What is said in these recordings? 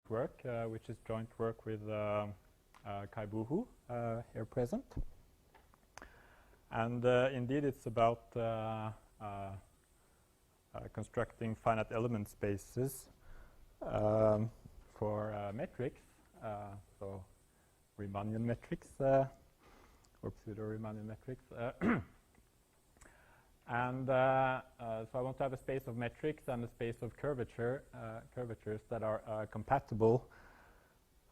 work, which is joint work with Kaibo Hu, here present. And indeed, it's about constructing finite element spaces for metrics, so Riemannian metrics or pseudo-Riemannian metrics. And so I want to have a space of metrics and a space of curvatures that are compatible,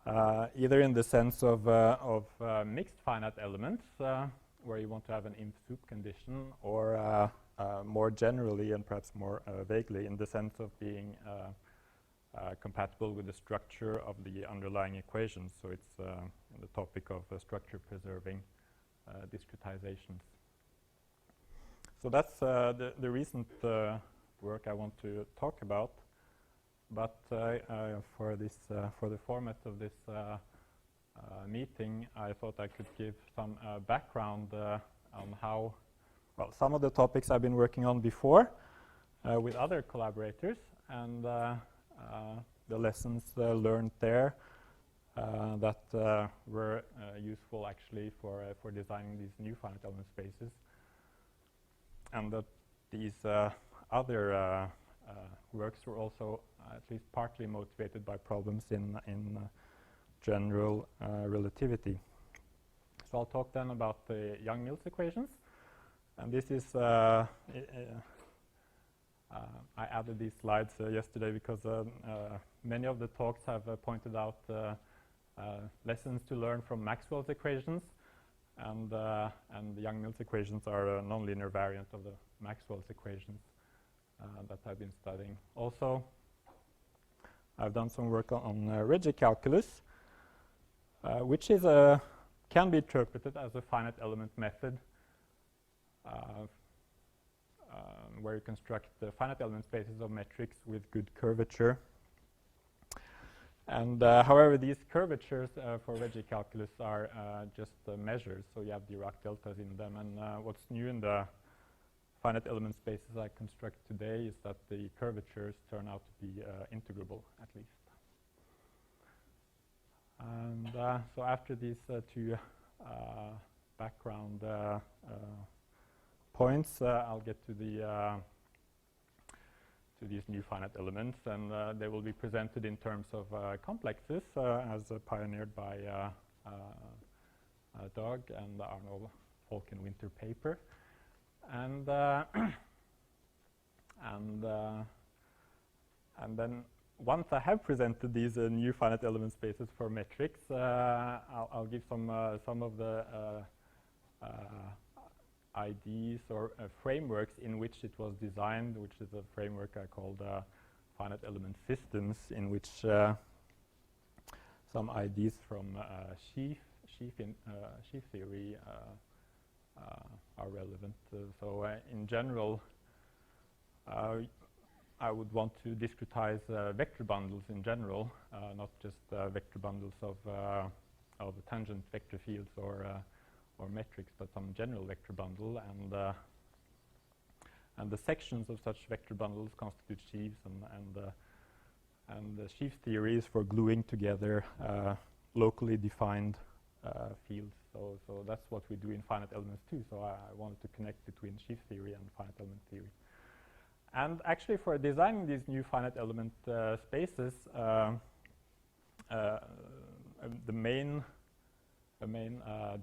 either in the sense of mixed finite elements, where you want to have an inf-sup condition, or more generally and perhaps more vaguely in the sense of being compatible with the structure of the underlying equations. So it's the topic of structure-preserving discretizations. So that's the recent work I want to talk about. But for the format of this meeting, I thought I could give some background on how, well, some of the topics I've been working on before with other collaborators, and the lessons learned there that were useful actually for designing these new finite element spaces, and that these other works were also at least partly motivated by problems in general relativity. So I'll talk then about the Young-Mills equations, and this is I added these slides yesterday because many of the talks have pointed out lessons to learn from Maxwell's equations, and the Young-Mills equations are a nonlinear variant of the Maxwell's equations that I've been studying. Also, I've done some work on Regge calculus, which is can be interpreted as a finite element method, where you construct the finite element spaces of metrics with good curvature. And however, these curvatures for Regge calculus are just measures, so you have Dirac deltas in them. And what's new in the finite element spaces I construct today is that the curvatures turn out to be integrable, at least. And so after these two background points, I'll get to these new finite elements, and they will be presented in terms of complexes, as pioneered by Doug and the Arnold Falkenwinter paper. And then once I have presented these new finite element spaces for metrics, I'll give some of the ideas or frameworks in which it was designed, which is a framework I called finite element systems, in which some ideas from sheaf theory are relevant. So in general, I would want to discretize vector bundles in general, not just vector bundles of tangent vector fields or metrics, but some general vector bundle, and the sections of such vector bundles constitute sheaves, and the sheaf theory is for gluing together locally defined fields. So that's what we do in finite elements too. So I wanted to connect between sheaf theory and finite element theory. And actually, for designing these new finite element spaces, the main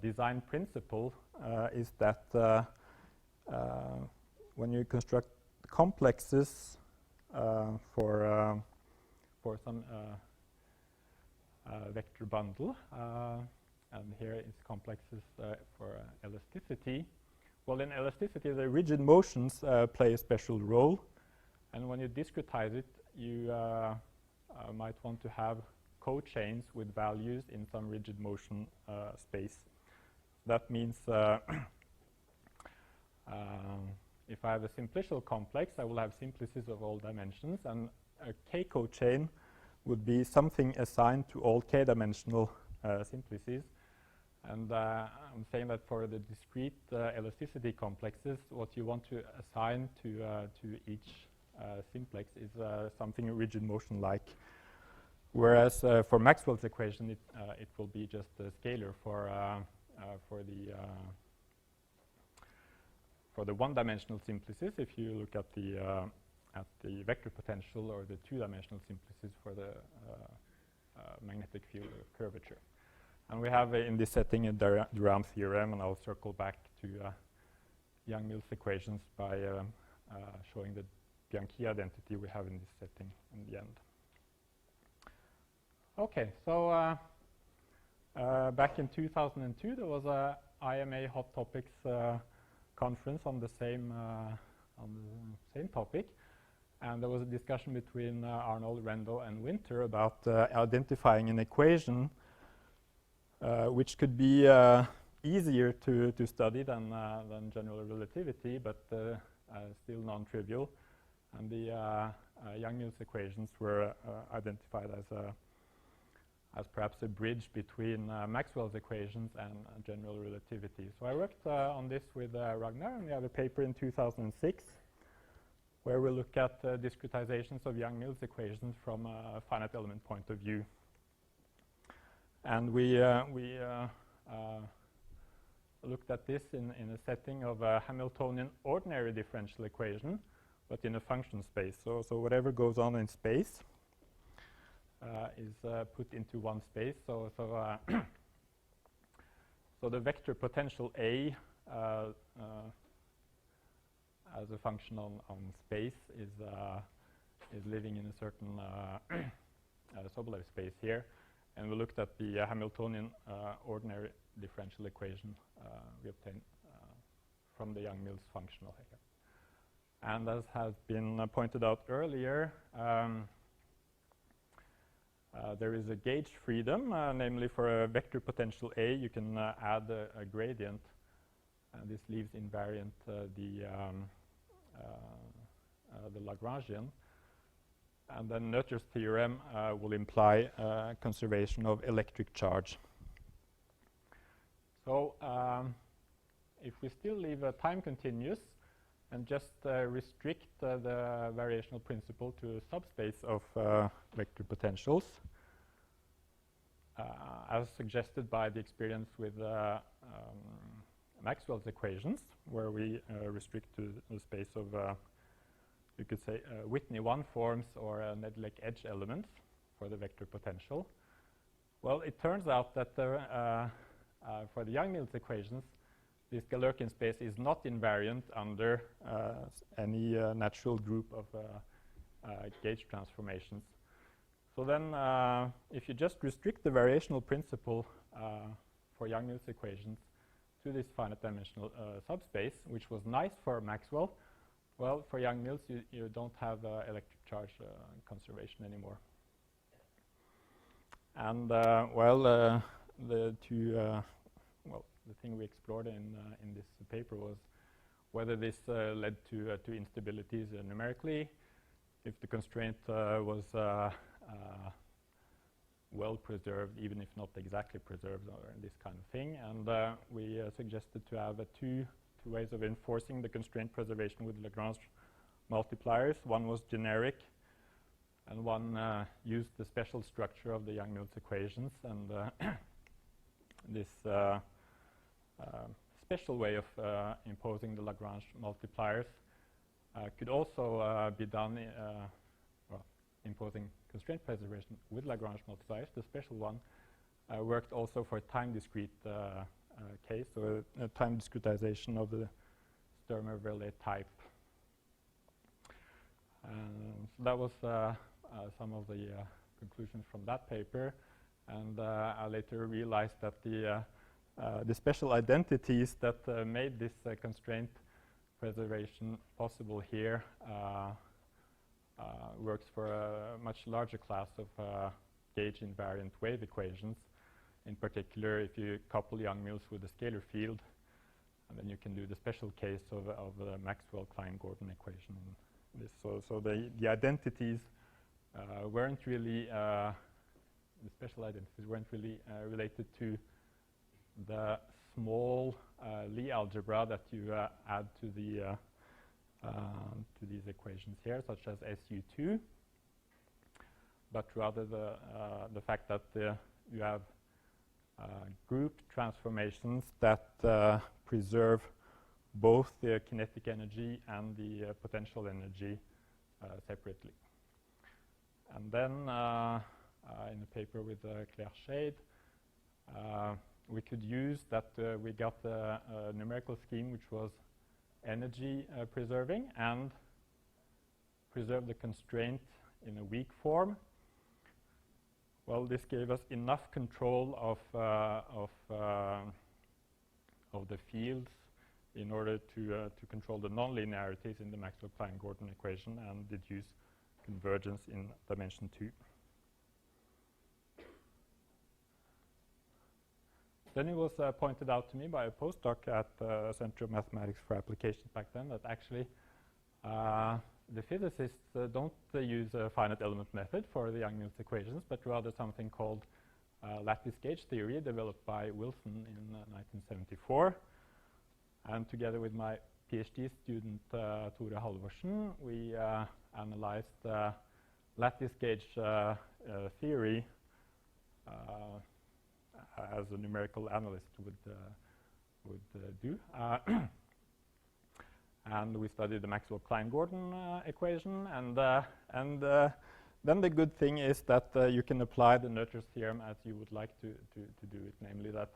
design principle is that when you construct complexes for some vector bundle, and here is complexes for elasticity. Well, in elasticity, the rigid motions play a special role, and when you discretize it, you might want to have cochains with values in some rigid motion space. That means if I have a simplicial complex, I will have simplices of all dimensions, and a k cochain would be something assigned to all k-dimensional simplices. And I'm saying that for the discrete elasticity complexes, what you want to assign to each simplex is something rigid motion-like. Whereas for Maxwell's equation, it will be just a scalar for the one-dimensional simplices. If you look at the vector potential, or the two-dimensional simplices for the magnetic field curvature. And we have in this setting a Dirac theorem, and I'll circle back to Young-Mills equations by showing the Bianchi identity we have in this setting in the end. Okay, so back in 2002, there was a IMA Hot Topics conference on the same topic, and there was a discussion between Arnold, Rendell, and Winter about identifying an equation which could be easier to study than general relativity, but still non-trivial. And the Young-Mills equations were identified as perhaps a bridge between Maxwell's equations and general relativity. So I worked on this with Ragnar, and we have a paper in 2006 where we look at discretizations of Young-Mills equations from a finite element point of view. And we looked at this in a setting of a Hamiltonian ordinary differential equation, but in a function space. So whatever goes on in space is put into one space. So the vector potential A as a function on space is living in a certain Sobolev space here. And we looked at the Hamiltonian ordinary differential equation we obtained from the Young-Mills functional here. And as has been pointed out earlier, there is a gauge freedom, namely for a vector potential A, you can add a gradient, and this leaves invariant the Lagrangian. And then Noether's theorem will imply conservation of electric charge. So if we still leave time continuous and just restrict the variational principle to a subspace of vector potentials, as suggested by the experience with Maxwell's equations, where we restrict to the space of you could say Whitney 1 forms or Nedelec edge elements for the vector potential. Well, it turns out that for the Young-Mills equations, this Galerkian space is not invariant under any natural group of gauge transformations. So then if you just restrict the variational principle for Young-Mills equations to this finite dimensional subspace, which was nice for Maxwell, well, for Young-Mills, you don't have electric charge conservation anymore. And the thing we explored in this paper was whether this led to instabilities numerically, if the constraint was well preserved, even if not exactly preserved, or this kind of thing. And we suggested to have two ways of enforcing the constraint preservation with Lagrange multipliers. One was generic, and one used the special structure of the Young-Mills equations. And this special way of imposing the Lagrange multipliers could also be done imposing constraint preservation with Lagrange multipliers. The special one worked also for time discrete case, so a time discretization of the Sturmer-Verlet type. So that was some of the conclusions from that paper. And I later realized that the special identities that made this constraint preservation possible here works for a much larger class of gauge invariant wave equations. In particular, if you couple Young-Mills with a scalar field, and then you can do the special case of the Maxwell-Klein-Gordon equation. So the identities weren't really the special identities weren't really related to the small Lie algebra that you add to these equations here, such as SU2. but rather the fact that you have group transformations that preserve both the kinetic energy and the potential energy separately. And then in a paper with Claire Shade, we could use that we got a numerical scheme which was energy preserving and preserve the constraint in a weak form. Well, this gave us enough control of the fields in order to control the nonlinearities in the Maxwell-Klein-Gordon equation and deduce convergence in dimension 2. Then it was pointed out to me by a postdoc at the Center of Mathematics for Applications back then that actually the physicists don't use a finite element method for the Young-Mills equations, but rather something called lattice gauge theory, developed by Wilson in 1974. And together with my PhD student Tore Halvorsen, we analyzed lattice gauge theory as a numerical analyst would do. And we studied the Maxwell-Klein-Gordon equation, and then the good thing is that you can apply the Noether's theorem as you would like to do it, namely that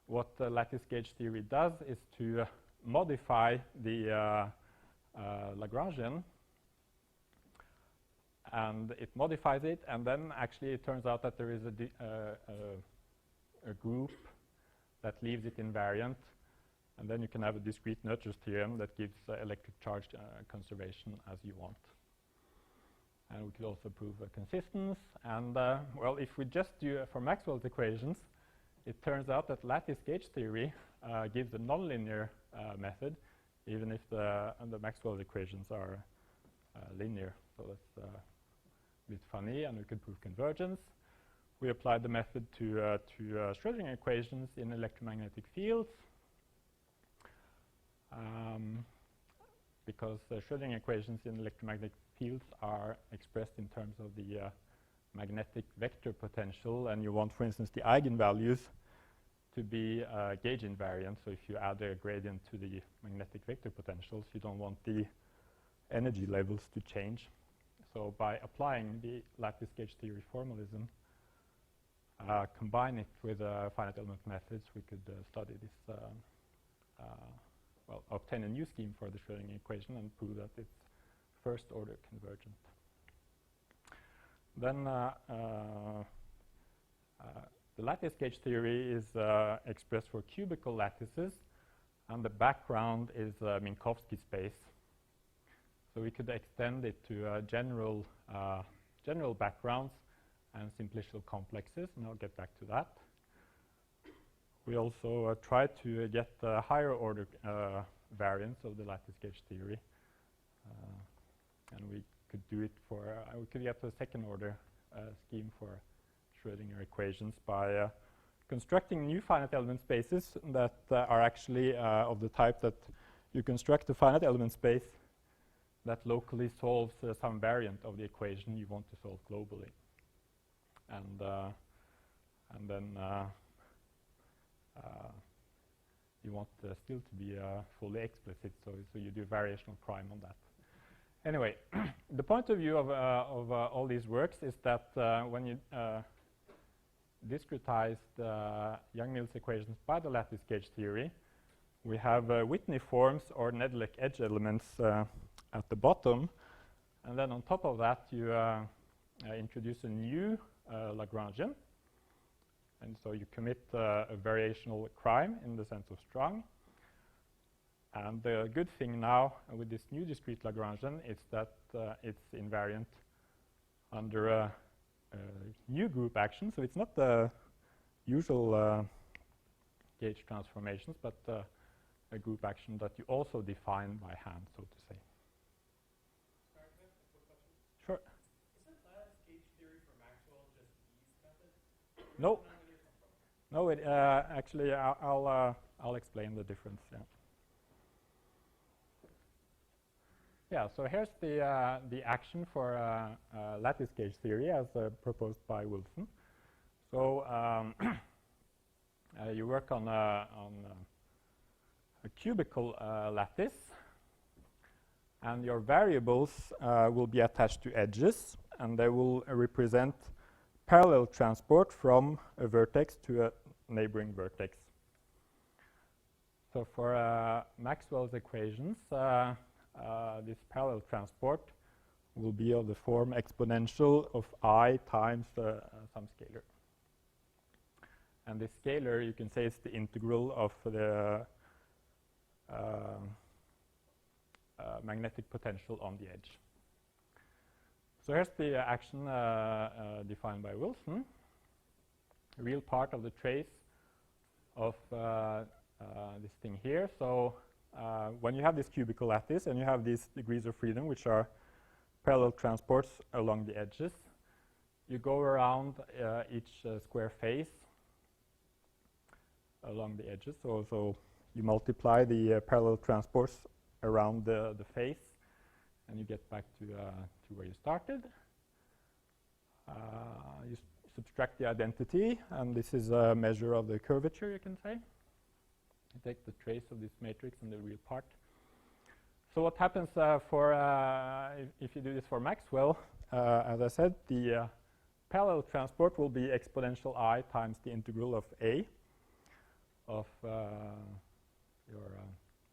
what lattice gauge theory does is to modify the Lagrangian, and it modifies it, and then actually it turns out that there is a group that leaves it invariant. And then you can have a discrete Noether's theorem that gives electric charge conservation as you want. And we could also prove consistence. And well, if we just do for Maxwell's equations, it turns out that lattice gauge theory gives a nonlinear method, even if the Maxwell equations are linear. So that's a bit funny, and we could prove convergence. We applied the method to Schrödinger equations in electromagnetic fields. Because Schrödinger equations in electromagnetic fields are expressed in terms of the magnetic vector potential, and you want, for instance, the eigenvalues to be gauge invariant. So if you add a gradient to the magnetic vector potentials, you don't want the energy levels to change. So by applying the lattice gauge theory formalism, combine it with finite element methods, we could study this well, obtain a new scheme for the Schrödinger equation and prove that it's first order convergent. Then the lattice gauge theory is expressed for cubical lattices, and the background is Minkowski space. So we could extend it to general backgrounds and simplicial complexes, and I'll get back to that. We also tried to get higher order variants of the lattice gauge theory, and we could do it for we could get a second order scheme for Schrödinger equations by constructing new finite element spaces that are actually of the type that you construct a finite element space that locally solves some variant of the equation you want to solve globally, and then you want still to be fully explicit, so you do variational prime on that. Anyway, the point of view of all these works is that when you discretize the Young-Mills equations by the lattice gauge theory, we have Whitney forms or Nedelec edge elements at the bottom, and then on top of that you introduce a new Lagrangian. And so you commit a variational crime in the sense of strong. And the good thing now with this new discrete Lagrangian is that it's invariant under a new group action. So it's not the usual gauge transformations, but a group action that you also define by hand, so to say. Sorry, can I ask a quick question? Sure. Isn't lattice gauge theory for Maxwell just B's method? No. No, it actually I'll explain the difference. Yeah. Yeah, so here's the action for lattice gauge theory as proposed by Wilson. So you work on a cubical lattice, and your variables will be attached to edges, and they will represent parallel transport from a vertex to a neighboring vertex. So for Maxwell's equations, this parallel transport will be of the form exponential of I times some scalar. And this scalar, you can say, is the integral of the magnetic potential on the edge. So here's the action defined by Wilson. A real part of the trace of this thing here. So when you have this cubical lattice and you have these degrees of freedom, which are parallel transports along the edges, you go around each square face along the edges. So you multiply the parallel transports around the face, and you get back to where you started. You subtract the identity, and this is a measure of the curvature, you can say. You take the trace of this matrix and the real part. So what happens if you do this for Maxwell? As I said, the parallel transport will be exponential I times the integral of A of your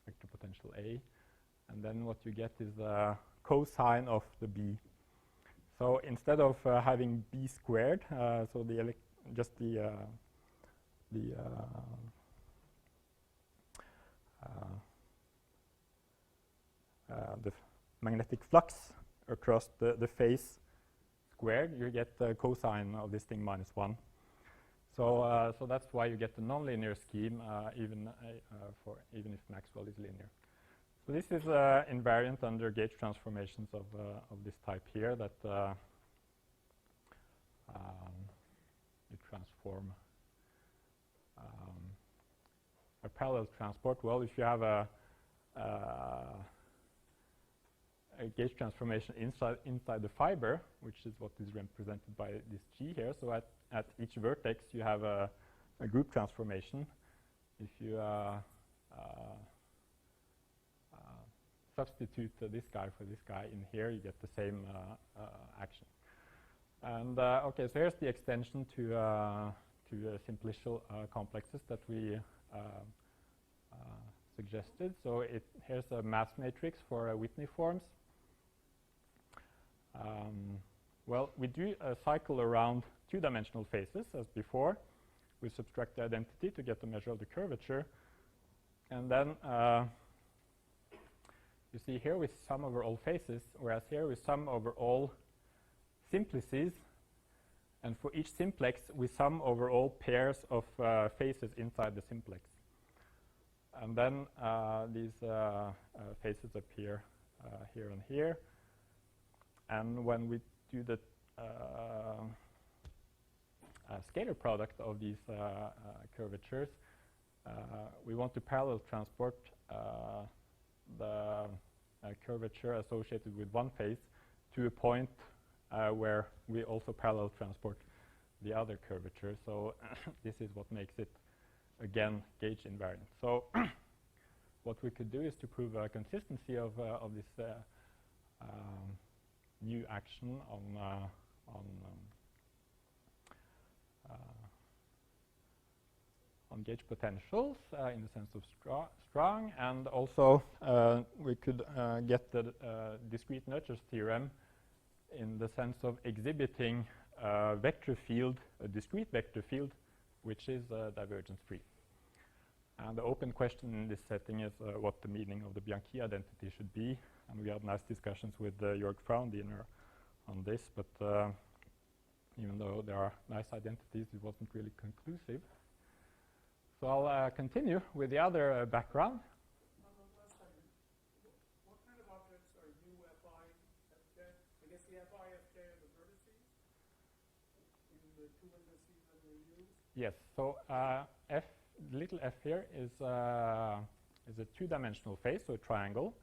vector potential A. And then what you get is the cosine of the B. So instead of having B squared, so the magnetic flux across the face squared, you get the cosine of this thing minus 1. So that's why you get the nonlinear scheme even if Maxwell is linear. So this is invariant under gauge transformations of this type here, that you transform a parallel transport. Well, if you have a gauge transformation inside the fiber, which is what is represented by this G here, so at each vertex you have a group transformation. If you substitute this guy for this guy in here, you get the same action. And okay, so here's the extension to simplicial complexes that we suggested. So here's a mass matrix for Whitney forms. Well, we do a cycle around two-dimensional faces as before. We subtract the identity to get the measure of the curvature, and then you see here we sum over all faces, whereas here we sum over all simplices, and for each simplex we sum over all pairs of faces inside the simplex. And then these faces appear here and here. And when we do the scalar product of these curvatures, we want to parallel transport the curvature associated with one face to a point where we also parallel transport the other curvature. So this is what makes it, again, gauge invariant. So what we could do is to prove a consistency of this new action on gauge potentials in the sense of strong, and also we could get the discrete nurture theorem in the sense of exhibiting a vector field, a discrete vector field, which is divergence free. And the open question in this setting is what the meaning of the Bianchi identity should be. And we had nice discussions with Jörg Fraundiner on this, but even though there are nice identities, it wasn't really conclusive. So I'll continue with the other background. What kind of objects are U, Fi, Fj? I guess the Fi, Fj are the vertices in the two indices that we use. Yes. So little f here is a two-dimensional face, so a triangle,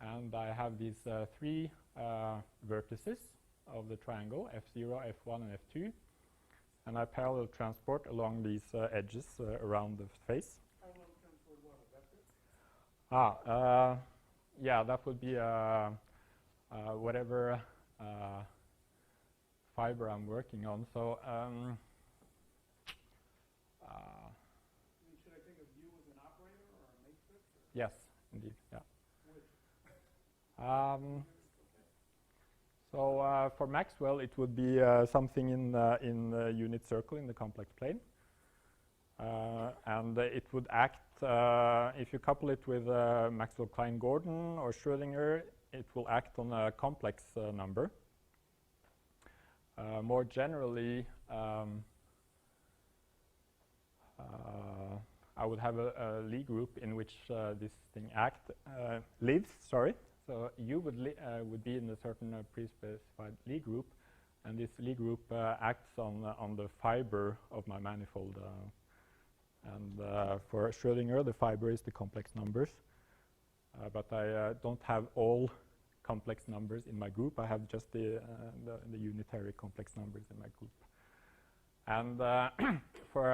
And I have these three vertices of the triangle, F0, F1, and F2. And I parallel transport along these edges around the face. Parallel transport what, a vector? Yeah, that would be whatever fiber I'm working on. So, should I think of U as an operator or a matrix? Or yes, indeed, yeah. Which? So for Maxwell, it would be something in the unit circle in the complex plane. And it would act, if you couple it with Maxwell-Klein-Gordon or Schrödinger, it will act on a complex number. More generally, I would have a Lie group in which this thing lives. So U would be in a certain pre-specified Lie group, and this Lie group acts on the fiber of my manifold. And for Schrödinger, the fiber is the complex numbers. But I don't have all complex numbers in my group. I have just the unitary complex numbers in my group. And for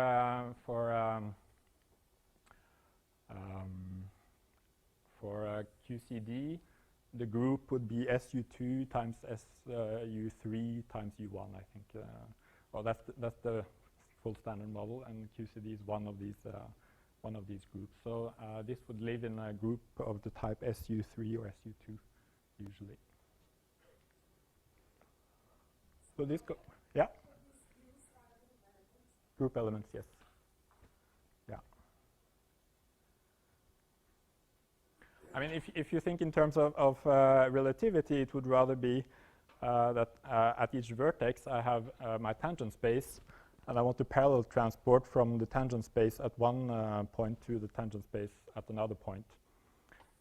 QCD, the group would be SU2 times SU3 times U1, I think. Well, that's the full standard model, and QCD is one of these groups. So this would live in a group of the type SU3 or SU2, usually. So this yeah. Group elements, yes. Yeah. I mean, if you think in terms of relativity, it would rather be that at each vertex I have my tangent space, and I want to parallel transport from the tangent space at one point to the tangent space at another point.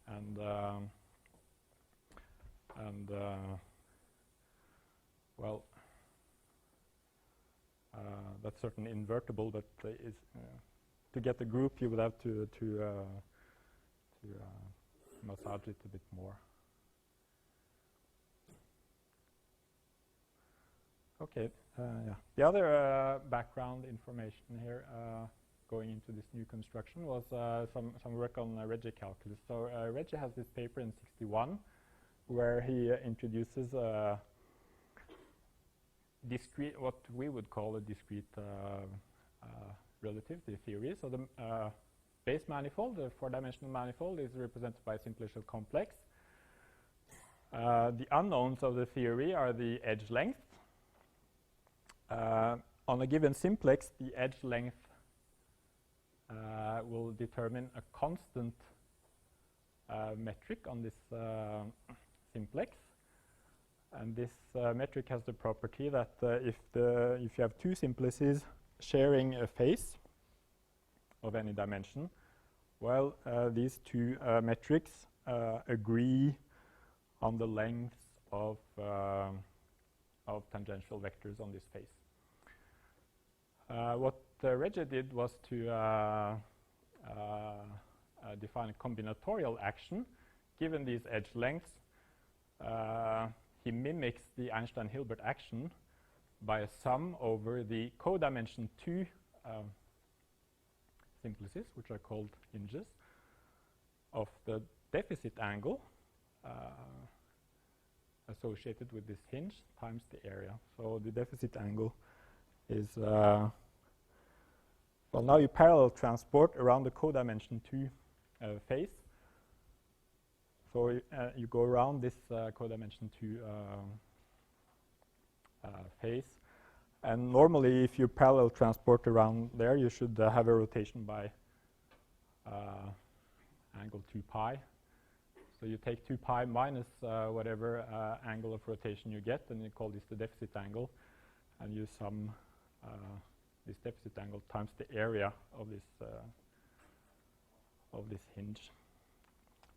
And well, that's certainly invertible, but to get the group, you would have to massage it a bit more. Okay, yeah. The other background information here going into this new construction was some work on Regge calculus. So Regge has this paper in '61 where he introduces discrete, what we would call a discrete relativity theory. So the base manifold, the four-dimensional manifold, is represented by a simplicial complex. The unknowns of the theory are the edge length. On a given simplex, the edge length will determine a constant metric on this simplex. And this metric has the property that if you have two simplices sharing a face of any dimension, well, these two metrics agree on the length of tangential vectors on this face. What Regge did was to define a combinatorial action. Given these edge lengths, he mimics the Einstein-Hilbert action by a sum over the codimension 2 simplices, which are called hinges, of the deficit angle associated with this hinge times the area. So the deficit angle is, well, now you parallel transport around the codimension 2 face. So you go around this codimension 2 face. And normally, if you parallel transport around there, you should have a rotation by angle 2 pi. So you take 2 pi minus whatever angle of rotation you get, and you call this the deficit angle, and you sum this deficit angle times the area of this hinge.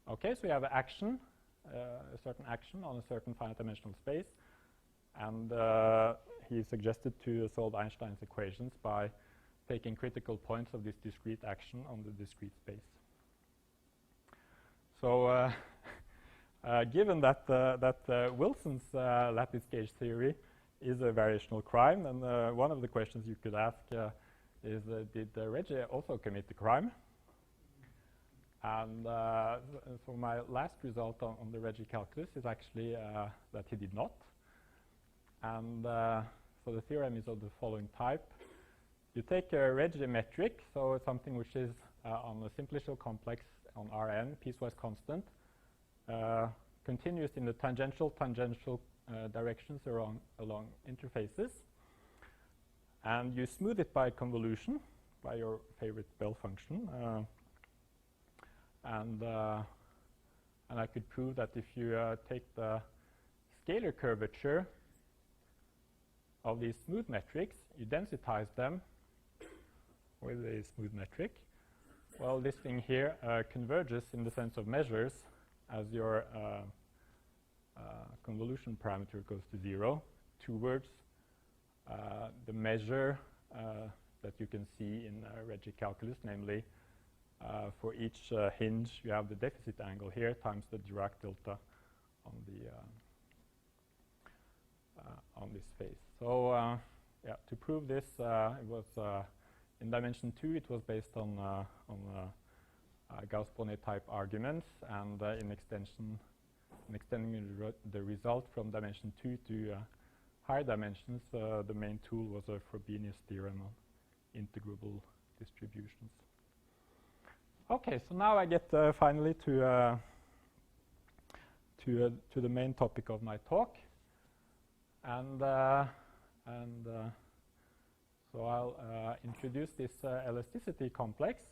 Okay, so we have action, a certain action on a certain finite dimensional space, and he suggested to solve Einstein's equations by taking critical points of this discrete action on the discrete space. So given that Wilson's lattice gauge theory is a variational crime, and one of the questions you could ask is, did Regge also commit the crime? And so my last result on the Regge calculus is actually that he did not. And so the theorem is of the following type. You take a Regge metric, so something which is on a simplicial complex on Rn, piecewise constant, continuous in the tangential directions along interfaces. And you smooth it by convolution, by your favorite Bell function. And I could prove that if you take the scalar curvature of these smooth metrics, you densitize them with a smooth metric. Well, this thing here converges in the sense of measures as your convolution parameter goes to 0 towards the measure that you can see in Regge calculus, namely for each hinge you have the deficit angle here times the Dirac delta on the on this face. So yeah, to prove this, it was in dimension 2. It was based on Gauss-Bonnet type arguments, and in extending the result from dimension 2 to higher dimensions, the main tool was a Frobenius theorem on integrable distributions. Okay, so now I get finally to the main topic of my talk, and so I'll introduce this elasticity complex,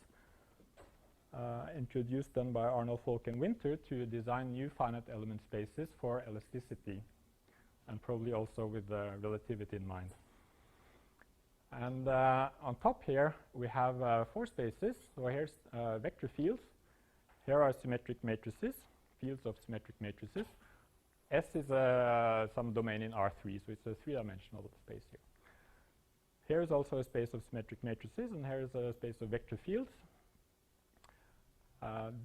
introduced then by Arnold, Folk, and Winter to design new finite element spaces for elasticity, and probably also with relativity in mind. And on top here, we have 4 spaces. So here's vector fields. Here are symmetric matrices, fields of symmetric matrices. S is some domain in R3, so it's a 3-dimensional space here. Here is also a space of symmetric matrices, and here is a space of vector fields.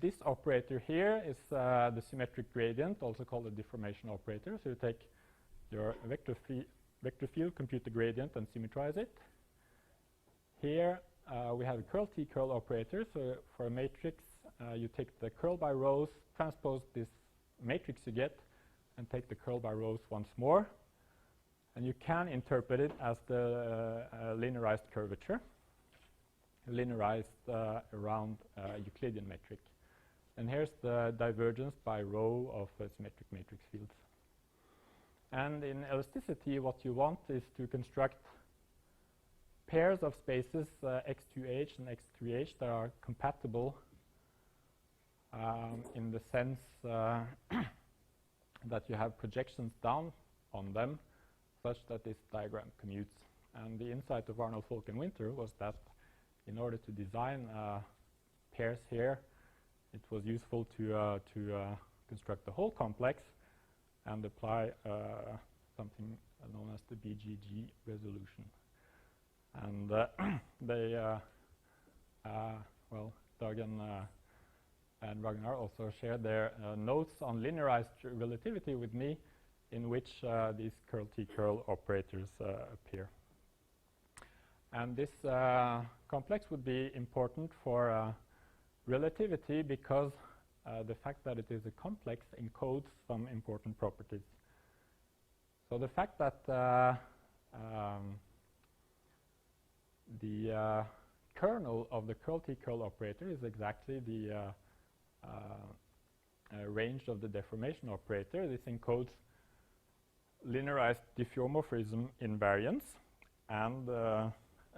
This operator here is the symmetric gradient, also called a deformation operator. So you take your vector field, compute the gradient, and symmetrize it. Here we have a curl T curl operator. So for a matrix, you take the curl by rows, transpose this matrix you get, and take the curl by rows once more. And you can interpret it as the linearized curvature, linearized around Euclidean metric. And here's the divergence by row of symmetric matrix fields. And in elasticity, what you want is to construct pairs of spaces x2h and x3h that are compatible in the sense that you have projections down on them such that this diagram commutes. And the insight of Arnold, Folk, and Winter was that in order to design pairs here, it was useful to construct the whole complex and apply something known as the BGG resolution. And they, well, Doug and Ragnar also shared their notes on linearized relativity with me, in which these curl T curl operators appear. And this complex would be important for relativity because the fact that it is a complex encodes some important properties. So the fact that the kernel of the curl T curl operator is exactly the range of the deformation operator. This encodes linearized diffeomorphism invariance and a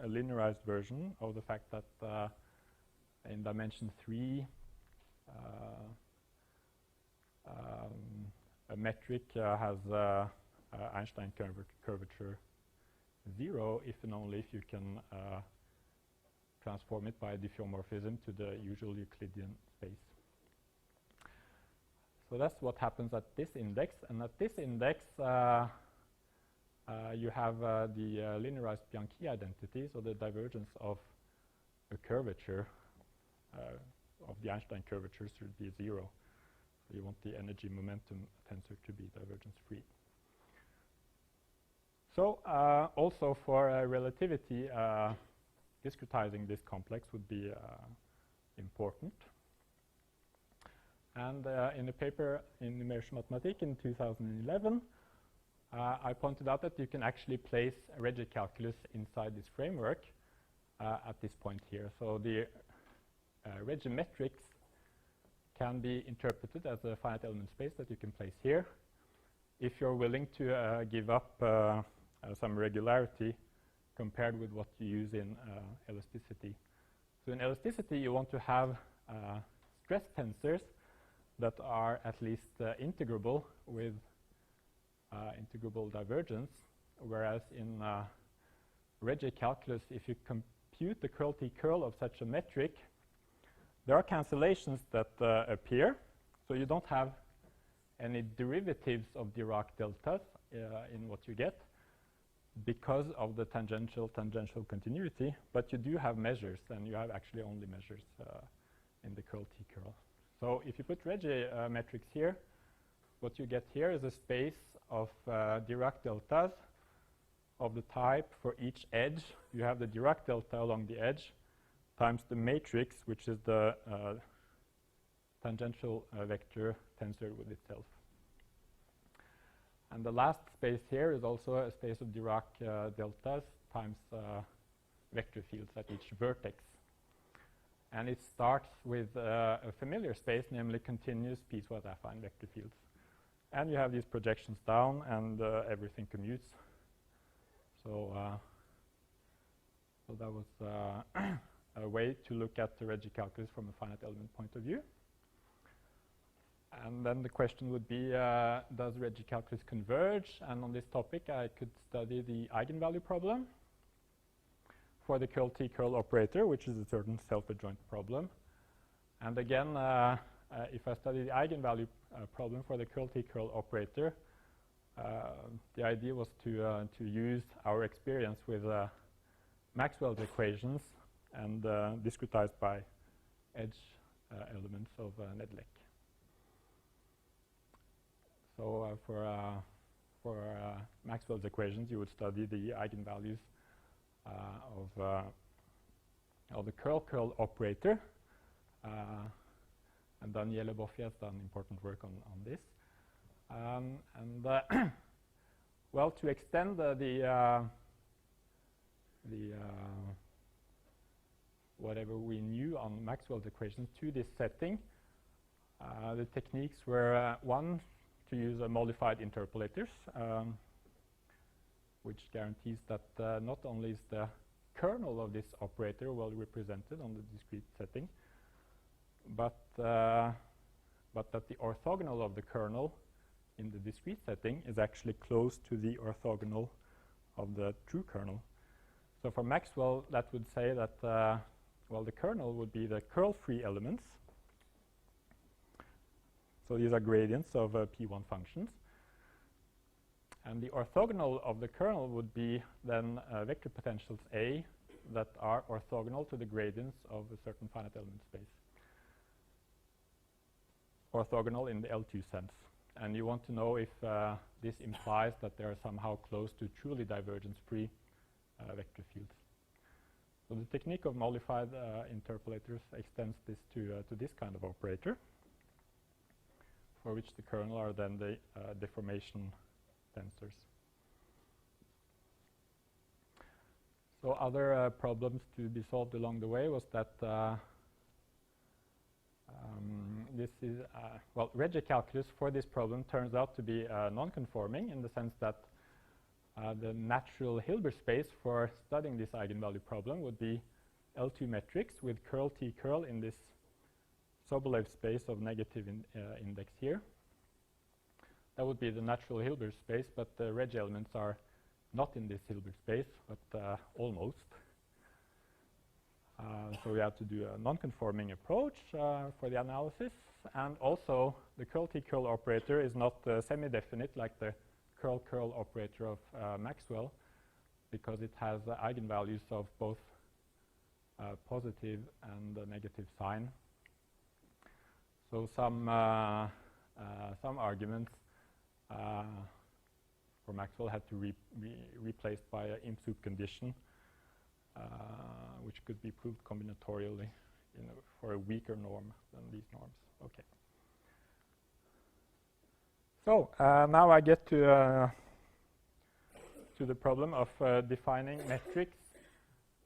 linearized version of the fact that in dimension 3 a metric has Einstein curvature 0 if and only if you can transform it by diffeomorphism to the usual Euclidean space. So that's what happens at this index, and at this index you have the linearized Bianchi identity, so the divergence of a curvature of the Einstein curvature should be 0. You want the energy momentum tensor to be divergence free. So also for relativity, discretizing this complex would be important. And in a paper in Numerisk Matematikk in 2011, I pointed out that you can actually place a Regge calculus inside this framework at this point here. So the Regge metrics can be interpreted as a finite element space that you can place here if you're willing to give up some regularity compared with what you use in elasticity. So in elasticity, you want to have stress tensors that are at least integrable with integrable divergence, whereas in Regge calculus, if you compute the curl T curl of such a metric, there are cancellations that appear, so you don't have any derivatives of Dirac deltas in what you get because of the tangential continuity, but you do have measures, and you have actually only measures in the curl T curl. So if you put Regge metrics here, what you get here is a space of Dirac deltas of the type for each edge. You have the Dirac delta along the edge times the matrix, which is the tangential vector tensor with itself. And the last space here is also a space of Dirac deltas times vector fields at each vertex. And it starts with a familiar space, namely continuous piecewise affine vector fields. And you have these projections down, and everything commutes. So, so that was a way to look at the Regge calculus from a finite element point of view. And then the question would be, does Regge calculus converge? And on this topic, I could study the eigenvalue problem for the curl T curl operator, which is a certain self-adjoint problem. And again, if I study the eigenvalue problem for the curl T curl operator, the idea was to use our experience with Maxwell's equations and discretized by edge elements of Nedlec. So for Maxwell's equations, you would study the eigenvalues of the curl operator, and Daniele Boffi has done important work on this. Well, to extend whatever we knew on Maxwell's equations to this setting, the techniques were one, to use modified interpolators, which guarantees that not only is the kernel of this operator well represented on the discrete setting, but that the orthogonal of the kernel in the discrete setting is actually close to the orthogonal of the true kernel. So for Maxwell, that would say that well, the kernel would be the curl-free elements. So these are gradients of P1 functions. And the orthogonal of the kernel would be then vector potentials A that are orthogonal to the gradients of a certain finite element space. Orthogonal in the L2 sense. And you want to know if this implies that they are somehow close to truly divergence-free vector fields. So the technique of modified interpolators extends this to this kind of operator, for which the kernel are then the deformation tensors. So other problems to be solved along the way was that this is, well, Regge calculus for this problem turns out to be non-conforming in the sense that the natural Hilbert space for studying this eigenvalue problem would be L2 metrics with curl T curl in this Sobolev space of negative index here. That would be the natural Hilbert space, but the Regge elements are not in this Hilbert space, but almost. So we have to do a non-conforming approach for the analysis. And also, the curl T curl operator is not semi-definite like the curl curl operator of Maxwell, because it has eigenvalues of both positive and negative sign. So some some arguments for Maxwell had to be replaced by an IMSOOP condition, which could be proved combinatorially for a weaker norm than these norms. Okay. So now I get to the problem of defining metrics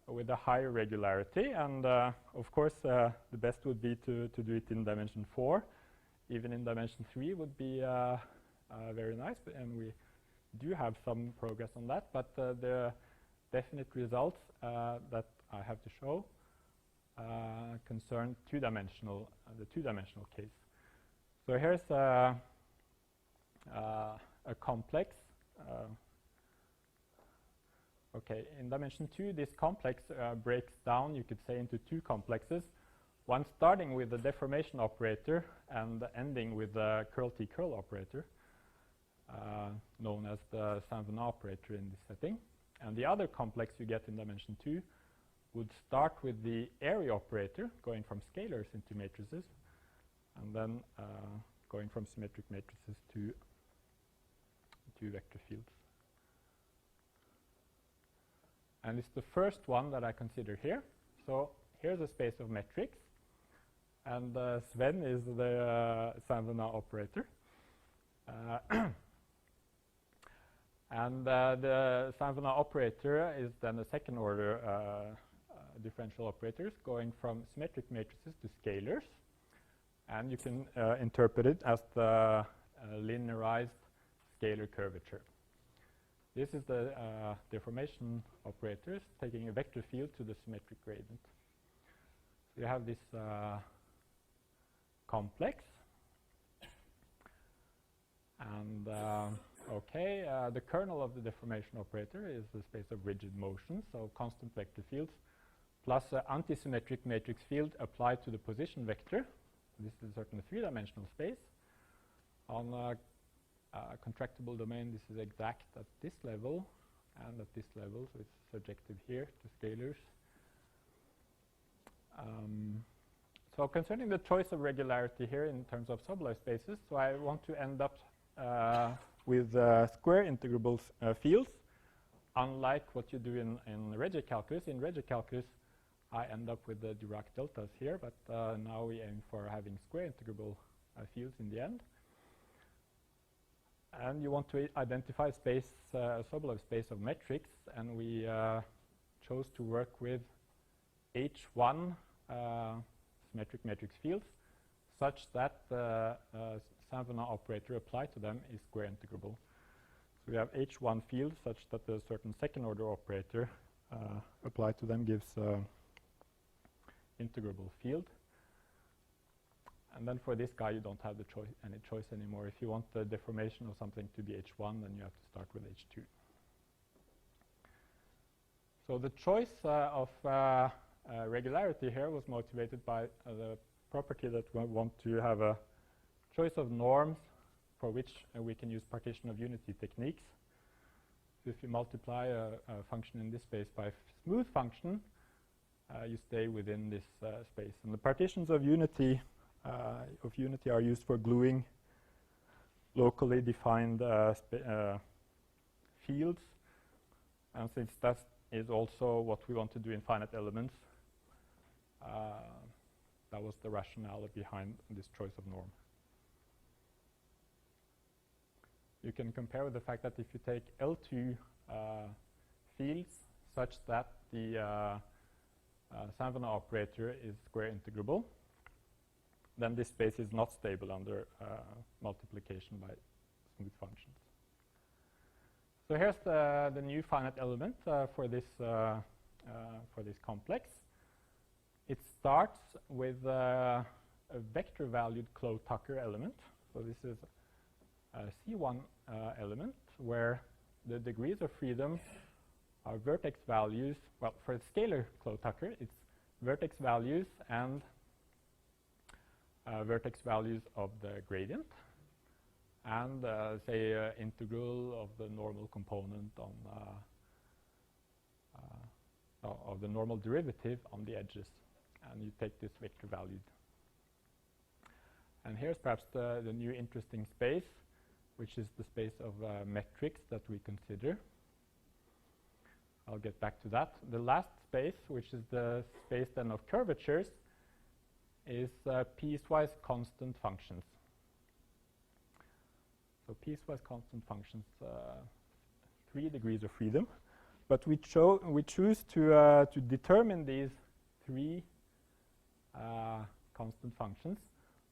with a higher regularity, and of course the best would be to do it in dimension 4. Even in dimension 3 would be very nice, and we do have some progress on that, but the definite results that I have to show concern the two-dimensional case. So here's a complex. Okay, in dimension 2, this complex breaks down, you could say, into two complexes. One starting with the deformation operator and ending with the curl-T-curl operator, known as the Saint-Venant operator in this setting. And the other complex you get in dimension 2 would start with the area operator, going from scalars into matrices, and then going from symmetric matrices to vector fields. And it's the first one that I consider here. So here's a space of metrics, and Sven is the Saint-Venant operator. And the Saint-Venant operator is then a second-order differential operators going from symmetric matrices to scalars. And you can interpret it as the linearized scalar curvature. This is the deformation operators taking a vector field to the symmetric gradient. So you have this complex. And the kernel of the deformation operator is the space of rigid motion, so constant vector fields, plus an antisymmetric matrix field applied to the position vector. This is a certain three-dimensional space. On a contractible domain, this is exact at this level and at this level, so it's surjective here to scalars. So concerning the choice of regularity here in terms of sublike spaces, so I want to end up with square integrable fields, unlike what you do in Regge calculus. In Regge calculus, I end up with the Dirac deltas here, but now we aim for having square integrable fields in the end. And you want to identify space, a sublike space of metrics, and we chose to work with H1 symmetric matrix fields, such that the Saint-Venant operator applied to them is square integrable. So we have H1 fields such that a certain second-order operator applied to them gives integrable field. And then for this guy, you don't have any choice anymore. If you want the deformation of something to be H1, then you have to start with H2. So the choice of regularity here was motivated by the property that we want to have a choice of norms for which we can use partition of unity techniques. So if you multiply a function in this space by a smooth function, you stay within this space. And the partitions of unity are used for gluing locally defined fields. And since that is also what we want to do in finite elements, that was the rationale behind this choice of norm. You can compare with the fact that if you take L2 fields such that the Saint-Venant operator is square integrable, then this space is not stable under multiplication by smooth functions. So here's the new finite element for this complex. It starts with a vector-valued Clow-Tucker element. So this is a C1 element where the degrees of freedom are vertex values. Well, for a scalar Clow-Tucker, it's vertex values and vertex values of the gradient, and say integral of the normal component on of the normal derivative on the edges, and you take this vector valued. And here's perhaps the new interesting space, which is the space of metrics that we consider. I'll get back to that. The last space, which is the space then of curvatures, is piecewise constant functions. So piecewise constant functions, 3 degrees of freedom. But we choose to determine these 3 constant functions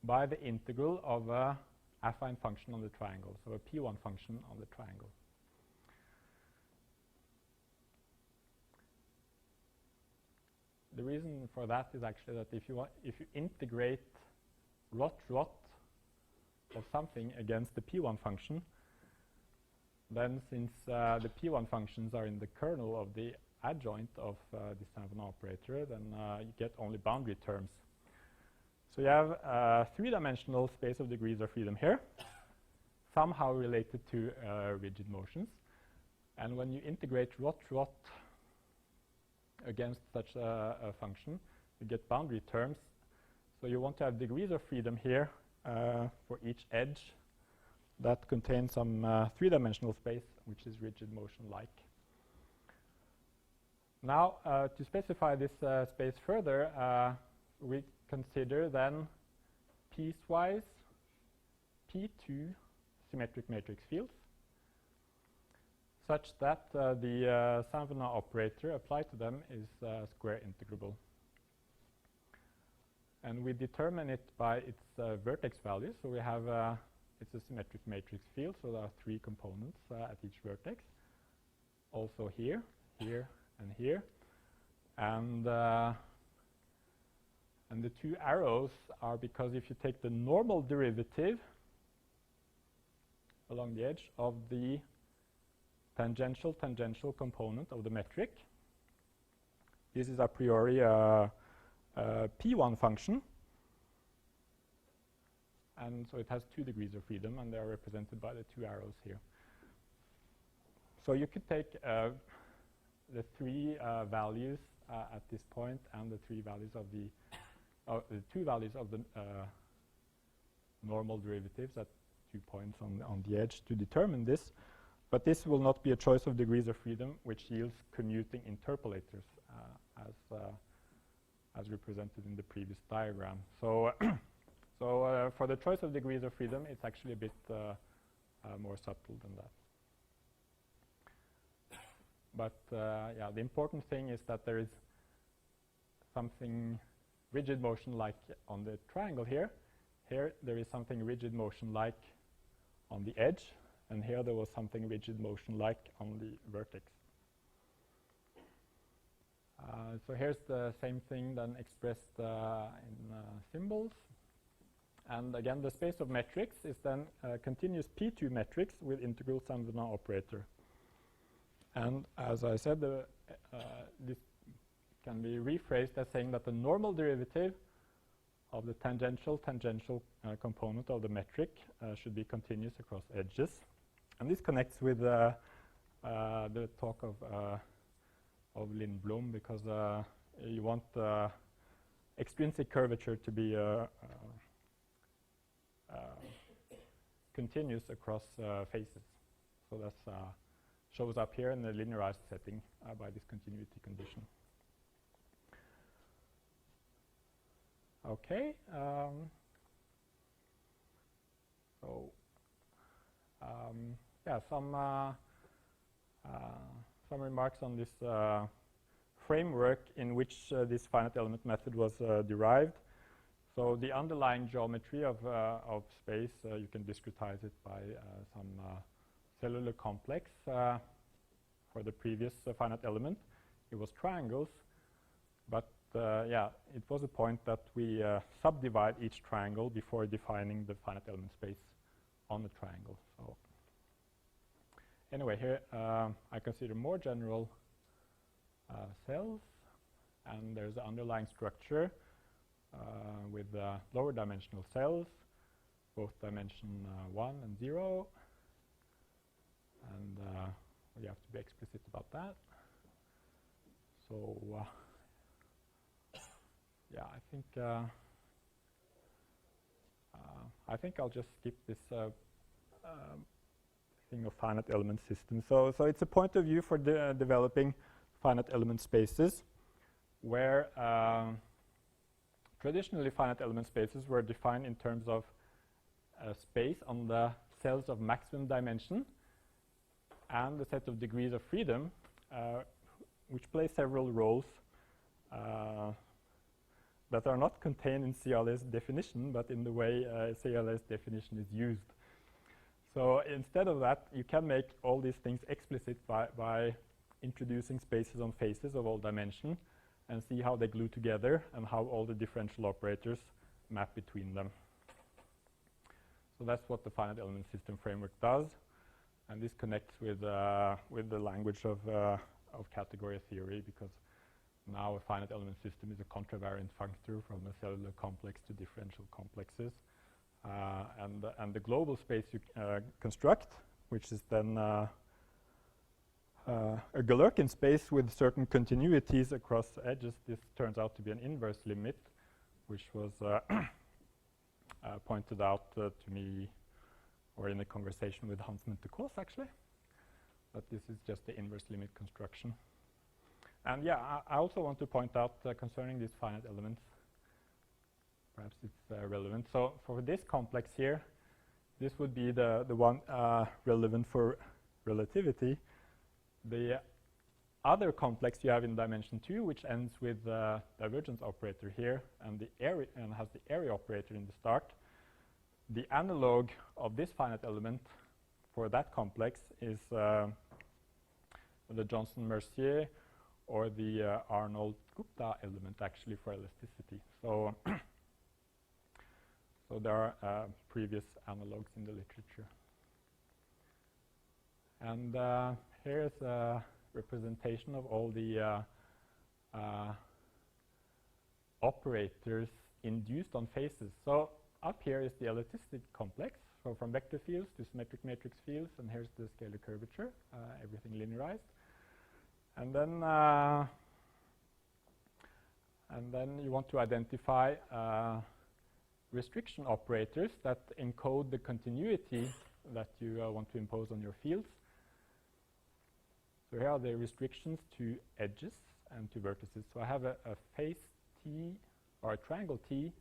by the integral of a affine function on the triangle, so a P1 function on the triangle. The reason for that is actually that if you integrate rot of something against the P1 function, then since the P1 functions are in the kernel of the adjoint of the Savant operator, then you get only boundary terms. So you have a 3-dimensional space of degrees of freedom here, somehow related to rigid motions. And when you integrate rot against such a function, you get boundary terms. So you want to have degrees of freedom here for each edge that contains some 3-dimensional space, which is rigid motion-like. Now, to specify this space further, we consider then piecewise P2 symmetric matrix fields, such that the Savant operator applied to them is square integrable. And we determine it by its vertex value. So we have it's a symmetric matrix field, so there are 3 components at each vertex. Also here, here, and here. And the 2 arrows are because if you take the normal derivative along the edge of the tangential component of the metric, this is a priori a P1 function. And so it has 2 degrees of freedom, and they are represented by the 2 arrows here. So you could take the 3 values at this point and the 3 values of the 2 values of the normal derivatives at 2 points on the edge to determine this. But this will not be a choice of degrees of freedom, which yields commuting interpolators as represented in the previous diagram. So. So for the choice of degrees of freedom, it's actually a bit more subtle than that. But yeah, the important thing is that there is something rigid motion-like on the triangle here. Here there is something rigid motion-like on the edge, and here there was something rigid motion-like on the vertex. So here's the same thing then expressed in symbols. And again, the space of metrics is then a continuous P2 matrix with integral Savant operator. And as I said, this can be rephrased as saying that the normal derivative of the tangential component of the metric should be continuous across edges. And this connects with the talk of Lindblom, because you want extrinsic curvature to be continuous across faces. So that shows up here in the linearized setting by this continuity condition. Okay. Yeah, some remarks on this framework in which this finite element method was derived. So the underlying geometry of space, you can discretize it by some cellular complex. For the previous finite element, it was triangles. But yeah, it was a point that we subdivide each triangle before defining the finite element space on the triangle. So anyway, here I consider more general cells, and there's an underlying structure with lower dimensional cells, both dimension 1 and 0. And we have to be explicit about that. So yeah, I think I think I'll just skip this thing of finite element systems. So it's a point of view for developing finite element spaces where traditionally finite element spaces were defined in terms of space on the cells of maximum dimension and the set of degrees of freedom, which play several roles that are not contained in CLS definition, but in the way CLS definition is used. So instead of that, you can make all these things explicit by introducing spaces on faces of all dimension and see how they glue together and how all the differential operators map between them. So that's what the finite element system framework does, and this connects with the language of category theory, because now a finite element system is a contravariant functor from a cellular complex to differential complexes, and the global space you construct, which is then a Galerkin space with certain continuities across edges. This turns out to be an inverse limit, which was pointed out to me, or in a conversation with Hans Munthe-Kaas actually, but this is just the inverse limit construction. And yeah, I also want to point out concerning these finite elements, perhaps it's relevant. So for this complex here, this would be the one relevant for relativity. The other complex you have in dimension 2, which ends with the divergence operator here and the area and has the area operator in the start. The analog of this finite element for that complex is the Johnson-Mercier or the Arnold-Gupta element actually for elasticity. So so there are previous analogs in the literature. And here's a representation of all the operators induced on faces. So up here is the elasticity complex, so from vector fields to symmetric matrix fields, and here's the scalar curvature, everything linearized. And then you want to identify restriction operators that encode the continuity that you want to impose on your fields. So here are the restrictions to edges and to vertices. So I have a face T or a triangle T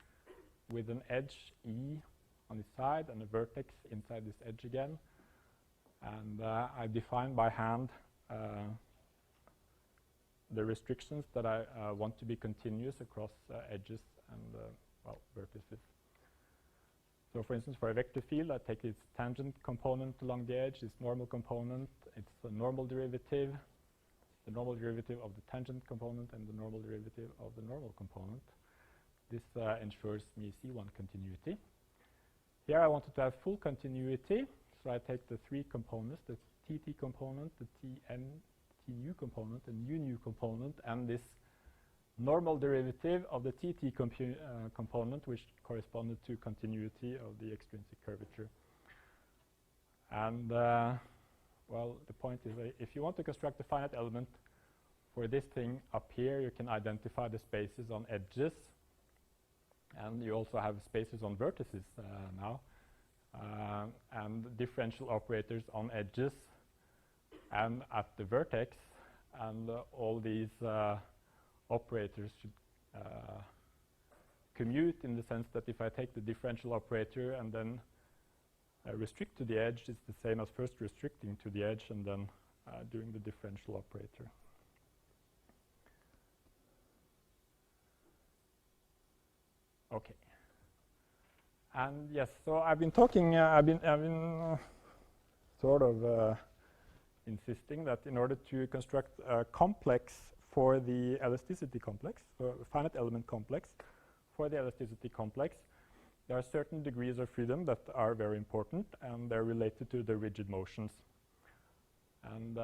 with an edge E on its side and a vertex inside this edge again. And I define by hand the restrictions that I want to be continuous across edges and well, vertices. So for instance, for a vector field, I take its tangent component along the edge, its normal component, its normal derivative, the normal derivative of the tangent component, and the normal derivative of the normal component. This ensures me C1 continuity. Here I wanted to have full continuity, so I take the three components, the TT component, the TN, TU component, and UNU component, and this normal derivative of the TT component, which corresponded to continuity of the extrinsic curvature. And well, the point is if you want to construct a finite element for this thing up here, you can identify the spaces on edges, and you also have spaces on vertices now, and differential operators on edges and at the vertex, and all these operators should commute in the sense that if I take the differential operator and then restrict to the edge, it's the same as first restricting to the edge and then doing the differential operator. Okay. And yes, so I've been talking, I've been sort of insisting that in order to construct a complex for the elasticity complex, so a finite element complex for the elasticity complex, there are certain degrees of freedom that are very important, and they're related to the rigid motions. And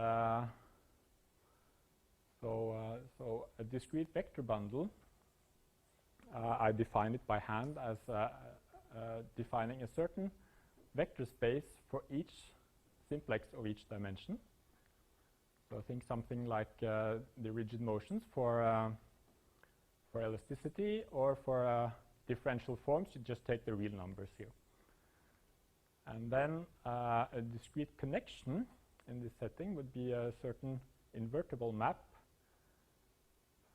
so a discrete vector bundle, I define it by hand as defining a certain vector space for each simplex of each dimension. So I think something like the rigid motions for elasticity or for differential forms, you just take the real numbers here. And then a discrete connection in this setting would be a certain invertible map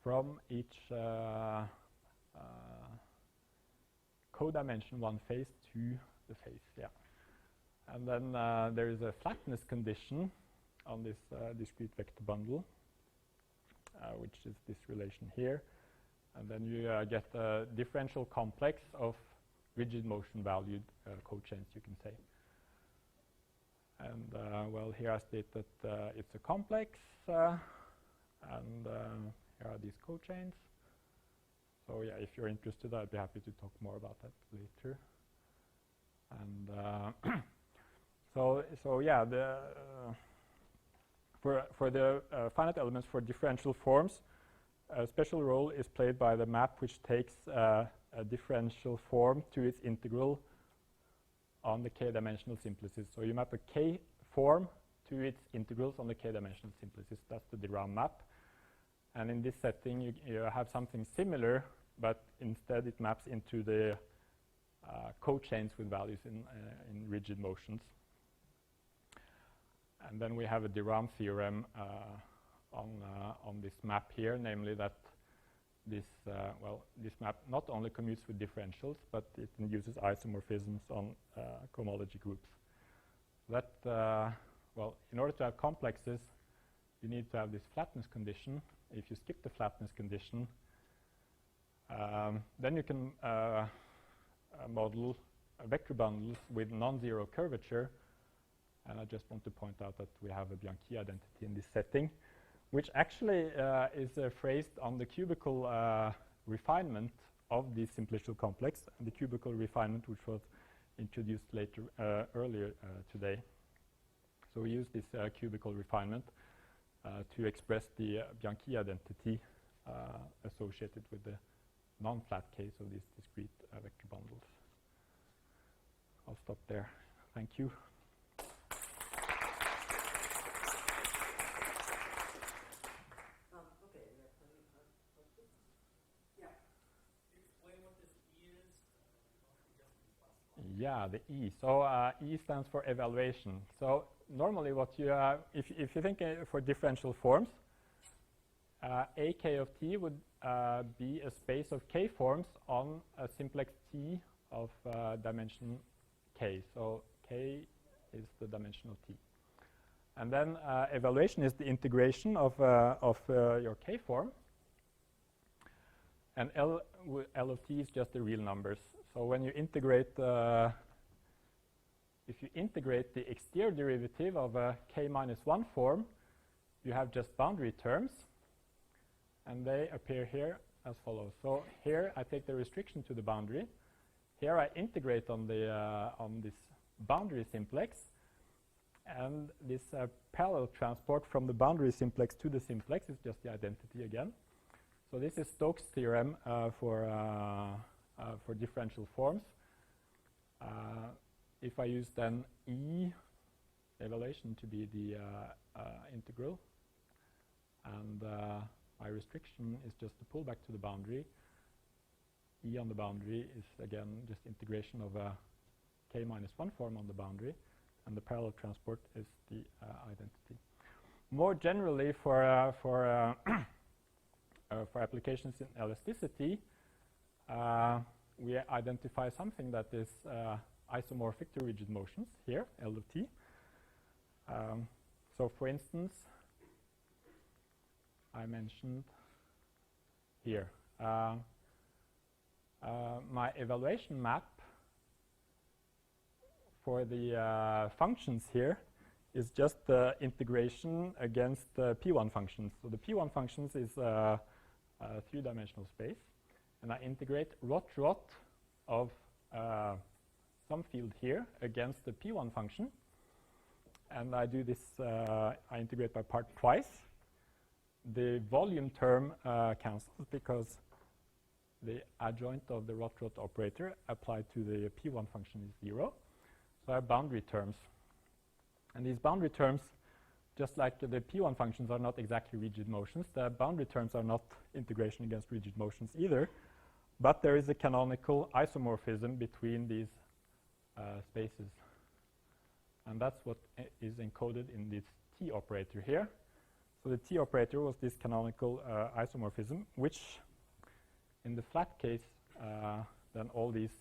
from each codimension one phase to the phase. Yeah. And then there is a flatness condition on this discrete vector bundle, which is this relation here. And then you get a differential complex of rigid motion valued cochains, you can say. And well, here I state that it's a complex, and here are these cochains. So yeah, if you're interested, I'd be happy to talk more about that later. And so yeah, for the finite elements for differential forms, a special role is played by the map which takes a differential form to its integral on the k-dimensional simplices. So you map a k form to its integrals on the k-dimensional simplices. That's the Dirac map. And in this setting, you have something similar, but instead it maps into the cochains with values in rigid motions. And then we have a Dirac theorem on this map here, namely that this this map not only commutes with differentials, but it induces isomorphisms on cohomology groups. That well, in order to have complexes, you need to have this flatness condition. If you skip the flatness condition, then you can model vector bundles with non-zero curvature. And I just want to point out that we have a Bianchi identity in this setting, which actually is phrased on the cubical refinement of the simplicial complex, the cubical refinement which was introduced earlier today. So we use this cubical refinement to express the Bianchi identity associated with the non-flat case of these discrete vector bundles. I'll stop there. Thank you. Yeah, the E. So E stands for evaluation. So normally what you if you think for differential forms, AK of T would be a space of K forms on a simplex T of dimension K. So K is the dimension of T. And then evaluation is the integration of your K form. And L of T is just the real numbers. So when you integrate, if you integrate the exterior derivative of a k minus 1 form, you have just boundary terms, and they appear here as follows. So here I take the restriction to the boundary. Here I integrate on the on this boundary simplex, and this parallel transport from the boundary simplex to the simplex is just the identity again. So this is Stokes' theorem for differential forms. If I use then E evaluation to be the integral, and my restriction is just the pullback to the boundary, E on the boundary is again just integration of a k minus 1 form on the boundary, and the parallel transport is the identity. More generally, for applications in elasticity, we identify something that is isomorphic to rigid motions here, L of T. So for instance, I mentioned here my evaluation map for the functions here is just the integration against the P1 functions. So the P1 functions is a three-dimensional space. And I integrate rot of some field here against the P1 function. And I do this, I integrate by part twice. The volume term cancels because the adjoint of the rot operator applied to the P1 function is 0. So I have boundary terms. And these boundary terms, just like the P1 functions are not exactly rigid motions, the boundary terms are not integration against rigid motions either. But there is a canonical isomorphism between these spaces. And that's what is encoded in this T operator here. So the T operator was this canonical isomorphism, which in the flat case, then all these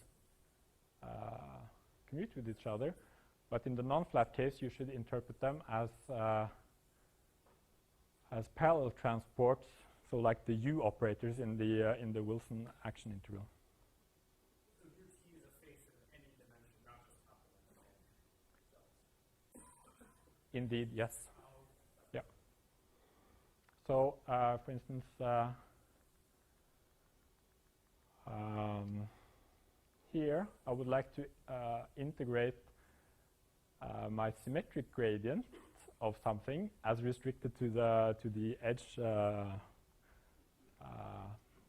commute with each other. But in the non-flat case, you should interpret them as parallel transports, so like the U operators in the Wilson action integral. So your T is a face in any dimension, not just complementary. Indeed, yes. Yeah. So, for instance, here I would like to integrate my symmetric gradient of something as restricted to the edge,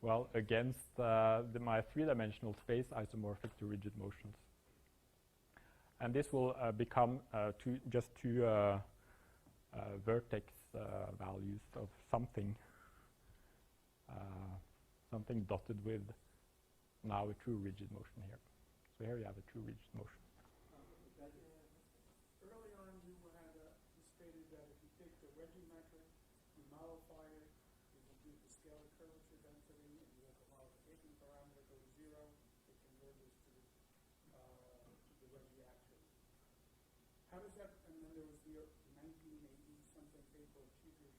well, against my three-dimensional space isomorphic to rigid motions. And this will become just two vertex values of something, something dotted with now a true rigid motion here. So here you have a true rigid motion. Early on, you stated that if you take the Regge metric, you modify it, you compute the scalar curvature density, and you let the modification parameter go to 0, it converges to the Regge action. How does that? And then there was the 1980-something paper of Cheever,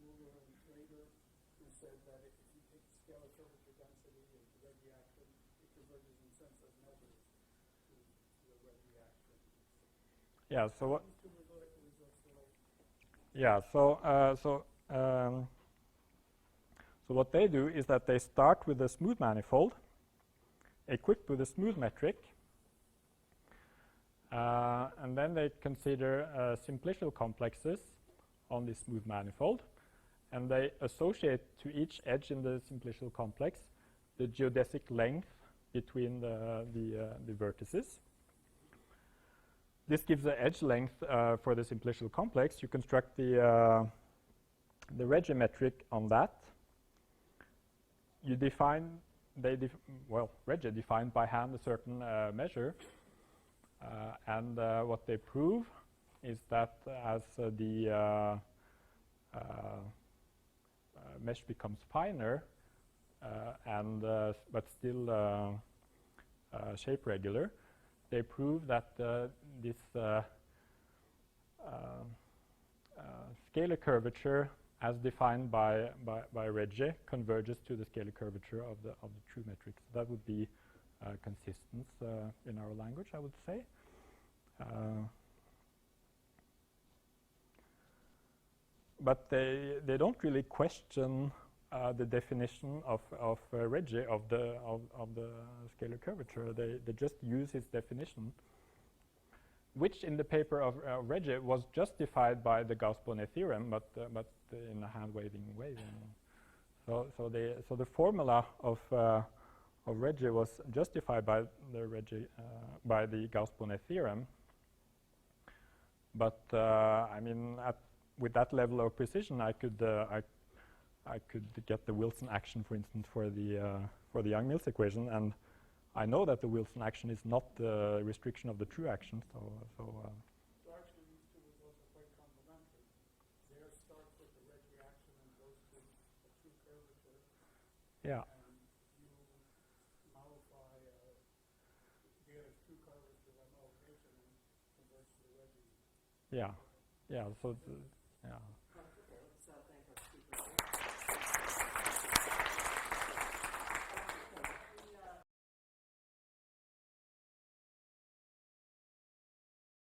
Muller, and Schrader, who said that if you take the scalar curvature density and the Regge action, it converges in senseless measures to the Regge action. Yeah. So what? So what they do is that they start with a smooth manifold equipped with a smooth metric, and then they consider simplicial complexes on this smooth manifold, and they associate to each edge in the simplicial complex the geodesic length between the vertices. This gives the edge length for the simplicial complex. You construct the Regge metric on that. You define, Regge defined by hand a certain measure, and what they prove is that as the mesh becomes finer but still shape regular, they prove that this scalar curvature, as defined by Regge, converges to the scalar curvature of the true metric. So that would be consistent in our language, I would say. But they don't really question the definition of Regge of the scalar curvature. They just use his definition, which in the paper of Regge was justified by the Gauss-Bonnet theorem, but in a hand-waving way. So the formula of Regge was justified by the Gauss-Bonnet theorem, but I mean, with that level of precision, I could get the Wilson action, for instance, for the Young-Mills equation, and I know that the Wilson action is not the restriction of the true action. So actually, these two results are quite complementary. There starts with the Regge action and goes to a true curvature. Yeah. And you modify the true curvature by modification and converts to the Regge. Yeah. Yeah. So yeah.